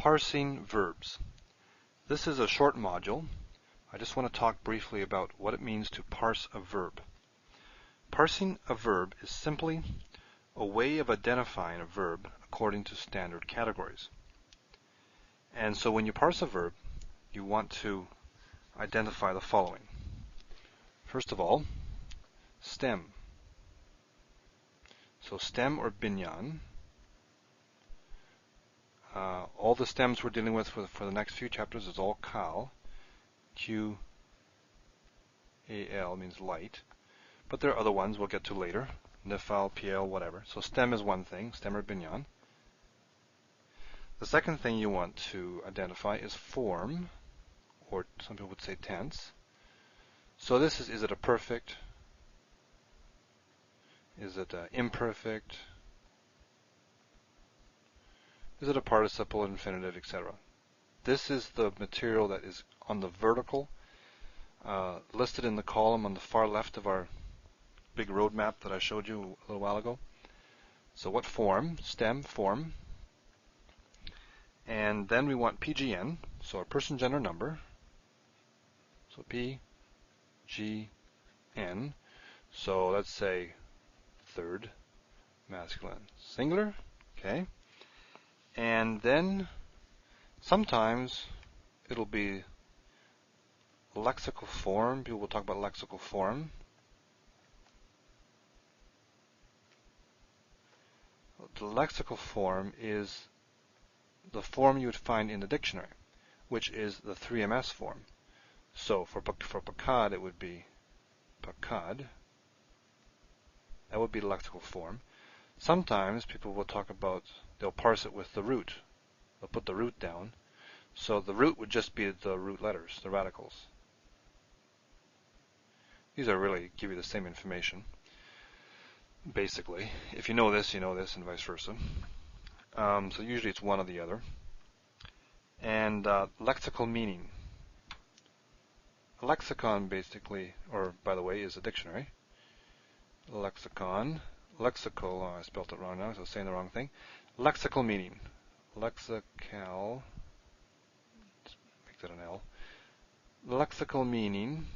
Parsing verbs. This is a short module. I just want to talk briefly about what it means to parse a verb. Parsing a verb is simply a way of identifying a verb according to standard categories. And so when you parse a verb, you want to identify the following. First of all, stem. So stem or binyan. All the stems we're dealing with for the next few chapters is all kal. Q-A-L means light. But there are other ones we'll get to later. Nifal, PL, whatever. So stem is one thing, stem or binyan. The second thing you want to identify is form, or some people would say tense. So this is it a perfect? Is it imperfect? Is it a participle, infinitive, etc.? This is the material that is on the vertical, listed in the column on the far left of our big roadmap that I showed you a little while ago. So what form? Stem, form. And then we want PGN, so a person, gender, number. So P, G, N. So let's say third, masculine, singular. Okay. And then sometimes it'll be lexical form. People will talk about lexical form. The lexical form is the form you would find in the dictionary, which is the 3MS form. So for pakad, it would be pakad. That would be the lexical form. Sometimes people will talk about, they'll parse it with the root. They'll put the root down. So the root would just be the root letters, the radicals. These are really give you the same information, basically. If you know this, and vice versa. So usually it's one or the other. And lexical meaning. A lexicon basically, or by the way, is a dictionary. Lexicon. Lexical, I spelled it wrong now, so I was saying the wrong thing. Lexical meaning. Lexical. Let's make that an L. Lexical meaning.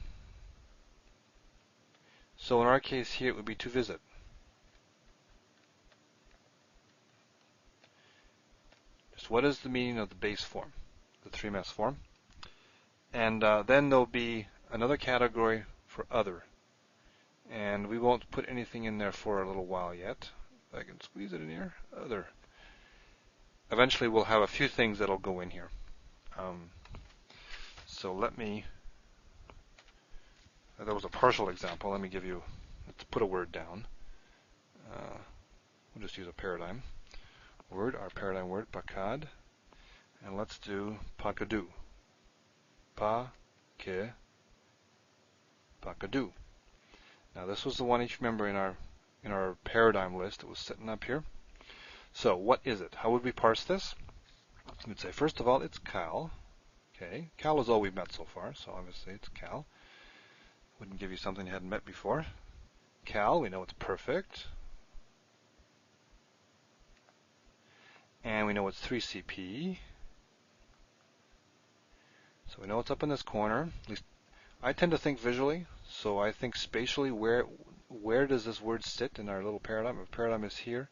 So in our case here, it would be to visit. Just what is the meaning of the base form, the 3MS form? And then there'll be another category for other. And we won't put anything in there for a little while yet. I can squeeze it in here. Other. Eventually we'll have a few things that'll go in here. So let me, that was a partial example. Let me give you, let's put a word down. We'll just use a paradigm word, our paradigm word, pakad. And let's do pakadu. Pa-ke, pakadu. Now this was the one, if you remember, in our paradigm list that was sitting up here. So what is it? How would we parse this? We'd say, first of all, it's kal. Okay, kal is all we've met so far, so obviously it's kal. Wouldn't give you something you hadn't met before. Kal, we know it's perfect. And we know it's 3CP. So we know it's up in this corner. At least I tend to think visually, so I think spatially. Where does this word sit in our little paradigm? Our paradigm is here.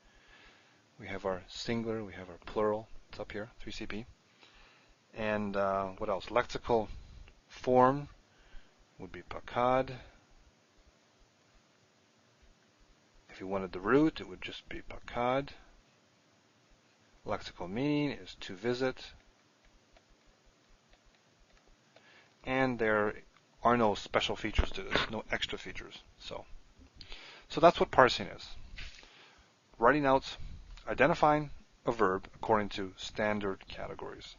We have our singular, we have our plural. It's up here, 3CP. And what else? Lexical form would be pakad. If you wanted the root, it would just be pakad. Lexical meaning is to visit. And there are no special features to this, no extra features. So that's what parsing is. Writing out, identifying a verb according to standard categories.